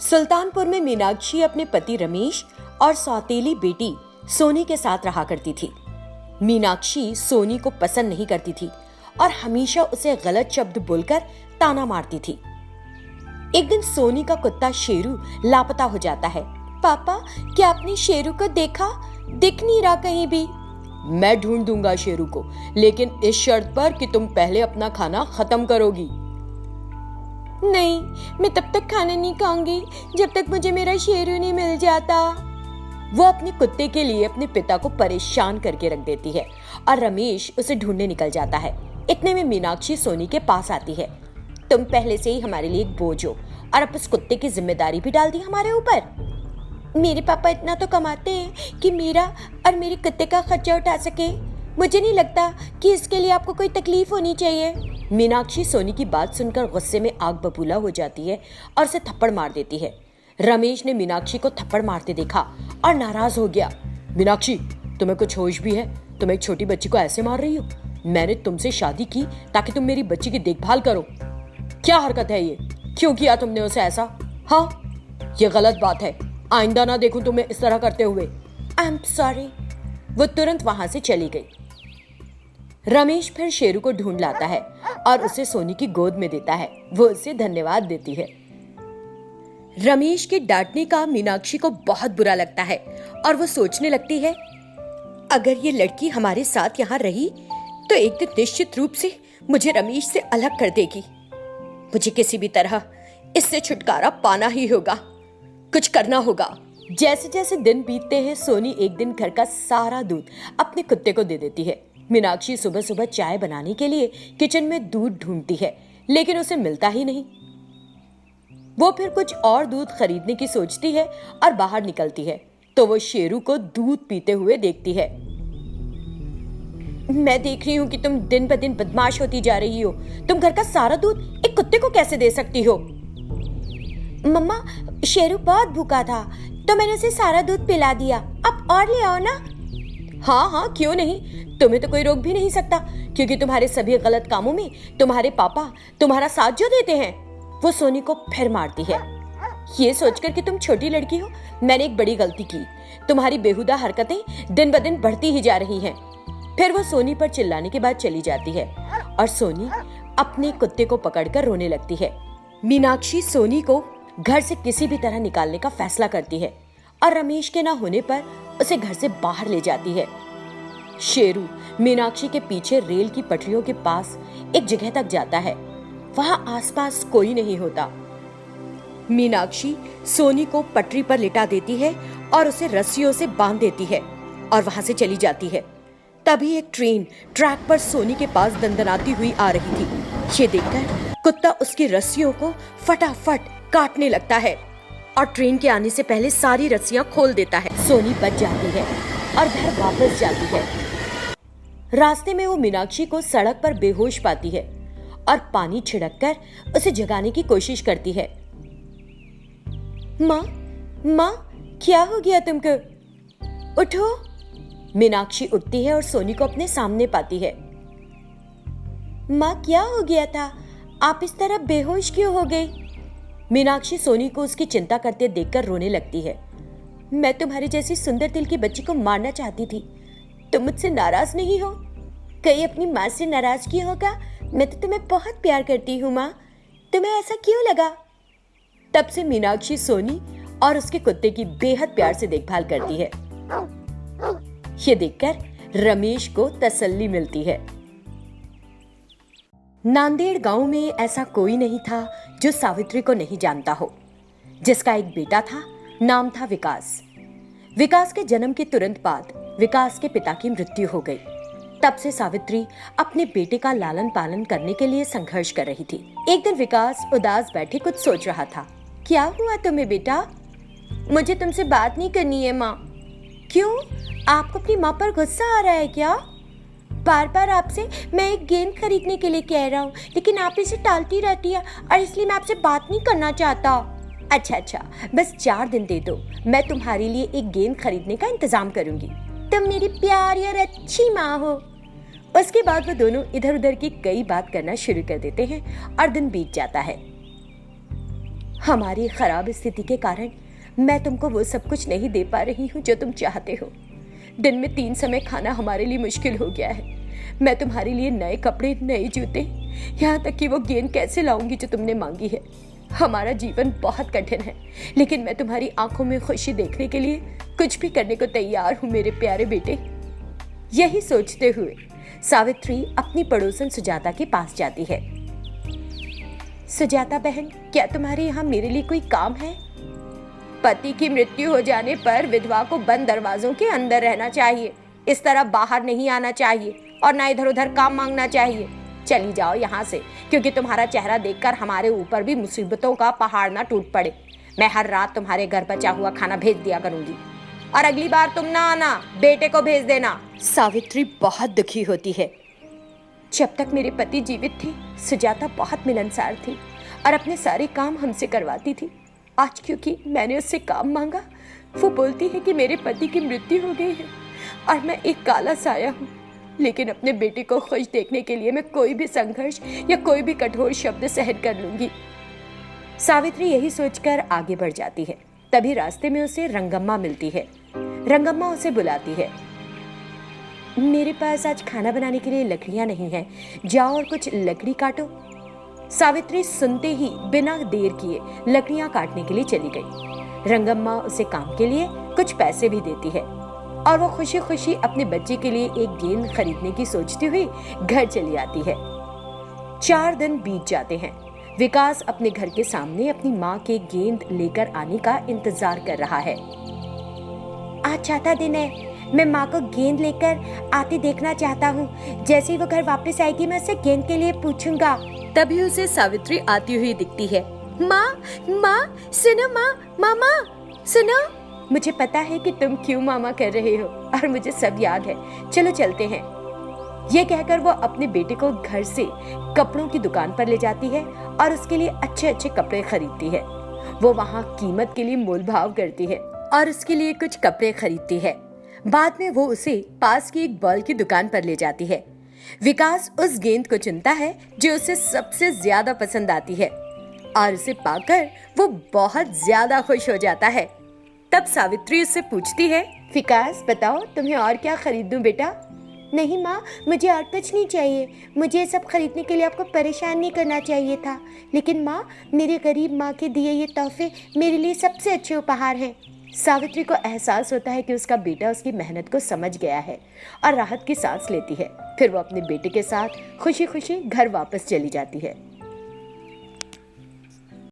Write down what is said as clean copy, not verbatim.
सुल्तानपुर में मीनाक्षी अपने पति रमेश और सौतेली बेटी सोनी के साथ रहा करती थी। मीनाक्षी सोनी को पसंद नहीं करती थी और हमेशा उसे गलत शब्द बोलकर ताना मारती थी। एक दिन सोनी का कुत्ता शेरू लापता हो जाता है। पापा, क्या आपने शेरू को देखा? दिख नहीं रहा कहीं भी। मैं ढूंढ दूंगा शेरू को, लेकिन इस शर्त पर कि तुम पहले अपना खाना खत्म करोगी। नहीं, मैं तब तक खाना नहीं खाऊंगी जब तक मुझे मेरा शेरू नहीं मिल जाता। वो अपने कुत्ते के लिए अपने पिता को परेशान करके रख देती है और रमेश उसे ढूंढने निकल जाता है। इतने में मीनाक्षी सोनी के पास आती है। तुम पहले से ही हमारे लिए एक बोझ हो और अब उस कुत्ते की जिम्मेदारी भी डाल दी हमारे ऊपर। मेरे पापा इतना तो कमाते हैं कि मेरा और मेरे कुत्ते का खर्चा उठा सके। मुझे नहीं लगता कि इसके लिए आपको कोई तकलीफ होनी चाहिए। मीनाक्षी सोनी की बात सुनकर गुस्से में आग बबूला हो जाती है और उसे थप्पड़ मार देती है। रमेश ने मीनाक्षी को थप्पड़ मारते देखा और नाराज हो गया। मीनाक्षी, तुम्हें कुछ होश भी है? तुम एक छोटी बच्ची को ऐसे मार रही हो? मैंने तुमसे शादी की ताकि तुम मेरी बच्ची की देखभाल करो। क्या हरकत है ये? क्यों किया तुमने उसे ऐसा? हाँ, ये गलत बात है। आइंदा ना देखूं तुम्हें इस तरह करते हुए। I am sorry. वो तुरंत वहां से चली गई। रमेश फिर शेरू को ढूंढ लाता है और उसे सोनी की गोद में देता है। वो उसे धन्यवाद देती है। रमेश के डांटने का मीनाक्षी को बहुत बुरा लगता है और वो सोचने लगती है, अगर ये लड़की हमारे साथ यहाँ रही तो एक दिन निश्चित रूप से मुझे रमेश से अलग कर देगी। मुझे किसी भी तरह इससे छुटकारा पाना ही होगा। कुछ करना होगा। जैसे जैसे दिन बीतते हैं, सोनी एक दिन घर का सारा दूध अपने कुत्ते को दे देती है। मीनाक्षी सुबह सुबह चाय बनाने के लिए किचन में दूध ढूंढती है, लेकिन उसे मिलता ही नहीं। वो फिर कुछ और दूध खरीदने की सोचती है और बाहर निकलती है तो वो शेरू को दूध पीते हुए देखती है। मैं देख रही हूँ कि तुम दिन ब दिन बदमाश होती जा रही हो। तुम घर का सारा दूध एक कुत्ते को कैसे दे सकती हो? मम्मा, शेरू बहुत भूखा था तो मैंने उसे सारा दूध पिला दिया। अब और ले आओ ना। हाँ हाँ, क्यों नहीं। तुम्हें तो कोई रोक भी नहीं सकता, क्योंकि तुम्हारे सभी गलत कामों में तुम्हारे पापा तुम्हारा साथ जो देते हैं। वो सोनी को फिर मारती है। ये सोचकर कि तुम छोटी लड़की हो, मैंने एक बड़ी गलती की। तुम्हारी बेहुदा हरकतें दिन ब दिन बढ़ती ही जा रही हैं। फिर वो सोनी पर चिल्लाने के बाद चली जाती है और सोनी अपने कुत्ते को पकड़कर रोने लगती है। मीनाक्षी सोनी को घर से किसी भी तरह निकालने का फैसला करती है और रमेश के ना होने पर उसे घर से बाहर ले जाती है। शेरू मीनाक्षी के पीछे रेल की पटरियों के पास एक जगह तक जाता है। वहां आसपास कोई नहीं होता। मीनाक्षी सोनी को पटरी पर लिटा देती है और उसे रस्सियों से बांध देती है और वहां से चली जाती है। तभी एक ट्रेन ट्रैक पर सोनी के पास दंदनाती हुई आ रही थी। ये देखकर कुत्ता उसकी रस्सियों को फटाफट काटने लगता है और ट्रेन के आने से पहले सारी रस्सियां खोल देता है। सोनी बच जाती है और घर वापस जाती है। रास्ते में वो मीनाक्षी को सड़क पर बेहोश पाती है और पानी छिड़ककर उसे जगाने की कोशिश करती है। माँ, माँ, क्या हो गया तुमको? उठो। मीनाक्षी उठती है और सोनी को अपने सामने पाती है। माँ, क्या हो गया था? आप इस तरह बेहोश क्यों हो गई? मीनाक्षी सोनी को उसकी चिंता करते देखकर रोने लगती है। मैं तुम्हारी जैसी सुंदर दिल की बच्ची को मारना चाहती थी। तुम मुझसे नाराज नहीं हो? कहीं अपनी माँ से नाराज क्यों होगा? मैं तो तुम्हें बहुत प्यार करती हूँ माँ। तुम्हें ऐसा क्यों लगा? तब से मीनाक्षी सोनी और उसके कुत्ते की बेहद प्यार से देखभाल करती है। ये देखकर रमेश को तसल्ली मिलती है। नांदेड़ गांव में ऐसा कोई नहीं था जो सावित्री को नहीं जानता हो। जिसका एक बेटा था, नाम था विकास। विकास के जन्म के तुरंत बाद विकास के पिता की मृत्यु हो गई। तब से सावित्री अपने बेटे का लालन पालन करने के लिए संघर्ष कर रही थी। एक दिन विकास उदास बैठे कुछ सोच रहा था। क्या हुआ तुम्हें बेटा? मुझे तुमसे बात नहीं करनी है माँ। क्यों? आपको अपनी माँ पर गुस्सा आ रहा है क्या? बार बार आपसे मैं एक गेंद खरीदने के लिए कह रहा हूँ, लेकिन आप इसे टालती रहती है और इसलिए मैं आपसे बात नहीं करना चाहता। अच्छा, बस 4 दिन दे दो, मैं तुम्हारे लिए एक गेंद खरीदने का इंतजाम करूंगी। तुम मेरी प्यारी और अच्छी माँ हो। उसके बाद वो दोनों इधर उधर की कई बात करना शुरू कर देते हैं और दिन बीत जाता है। हमारी खराब स्थिति के कारण मैं तुमको वो सब कुछ नहीं दे पा रही हूँ जो तुम चाहते हो। दिन में 3 समय खाना हमारे लिए मुश्किल हो गया है। मैं तुम्हारे लिए नए कपड़े, नए जूते, यहाँ तक कि वो गेंद कैसे लाऊंगी जो तुमने मांगी है। हमारा जीवन बहुत कठिन है, लेकिन मैं तुम्हारी आंखों में खुशी देखने के लिए कुछ भी करने को तैयार हूँ मेरे प्यारे बेटे। यही सोचते हुए सावित्री अपनी पड़ोसन सुजाता के पास जाती है। सुजाता बहन, क्या तुम्हारे यहाँ मेरे लिए कोई काम है? पति की मृत्यु हो जाने पर विधवा को बंद दरवाजों के अंदर रहना चाहिए, इस तरह बाहर नहीं आना चाहिए और ना इधर उधर काम मांगना चाहिए। चली जाओ यहाँ से, क्योंकि तुम्हारा चेहरा देखकर हमारे ऊपर भी मुसीबतों का पहाड़ ना टूट पड़े। मैं हर रात तुम्हारे घर बचा हुआ खाना भेज दिया करूंगी और अगली बार तुम ना आना, बेटे को भेज देना। सावित्री बहुत दुखी होती है। जब तक मेरे पति जीवित थे, सुजाता बहुत मिलनसार थी और अपने सारे काम हमसे करवाती थी। आज क्योंकि मैंने उससे काम मांगा, वो बोलती है कि मेरे पति की मृत्यु हो गई है और मैं एक काला साया हूँ। लेकिन अपने बेटे को खुश देखने के लिए मैं कोई भी संघर्ष या कोई भी कठोर शब्द सहन कर लूंगी। सावित्री यही सोचकर आगे बढ़ जाती है। तभी रास्ते में उसे रंगम्मा मिलती है। रंगम्मा उसे बुलाती है। मेरे पास आज खाना बनाने के लिए लकड़ियां नहीं हैं, जाओ और कुछ लकड़ी काटो। सावित्री सुनते ही बिना देर किए लकड़ियां काटने के लिए चली गई। रंगम्मा उसे काम के लिए कुछ पैसे भी देती है और वो खुशी खुशी अपने बच्चे के लिए एक गेंद खरीदने की सोचती हुई घर चली आती है। 4 दिन बीत जाते हैं। विकास अपने घर के सामने अपनी माँ के गेंद लेकर आने का इंतजार कर रहा है। आज चौथा दिन है, मैं माँ को गेंद लेकर आती देखना चाहता हूँ। जैसे ही वो घर वापस आएगी मैं उससे गेंद के लिए पूछूंगा। तभी उसे सावित्री आती हुई दिखती है। माँ, माँ सुनो, मामा सुनो। मुझे पता है कि तुम क्यों मामा कर रहे हो और मुझे सब याद है। चलो चलते हैं। ये कहकर वो अपने बेटे को घर से कपड़ों की दुकान पर ले जाती है और उसके लिए अच्छे अच्छे कपड़े खरीदती है। वो वहाँ कीमत के लिए मोल भाव करती है और उसके लिए कुछ कपड़े खरीदती है। बाद में वो उसे पास की एक बॉल की दुकान पर ले जाती है। विकास उस गेंद को चुनता है जो उसे सबसे ज्यादा पसंद आती है और उसे पाकर वो बहुत ज्यादा खुश हो जाता है। तब सावित्री उससे पूछती है, विकास बताओ तुम्हें और क्या खरीद दूं बेटा? नहीं माँ, मुझे और कुछ नहीं चाहिए। मुझे ये सब खरीदने के लिए आपको परेशान नहीं करना चाहिए था, लेकिन माँ, मेरी गरीब माँ के दिए ये तोहफे मेरे लिए सबसे अच्छे उपहार हैं। सावित्री को एहसास होता है कि उसका बेटा उसकी मेहनत को समझ गया है और राहत की सांस लेती है। फिर वो अपने बेटे के साथ खुशी खुशी घर वापस चली जाती है।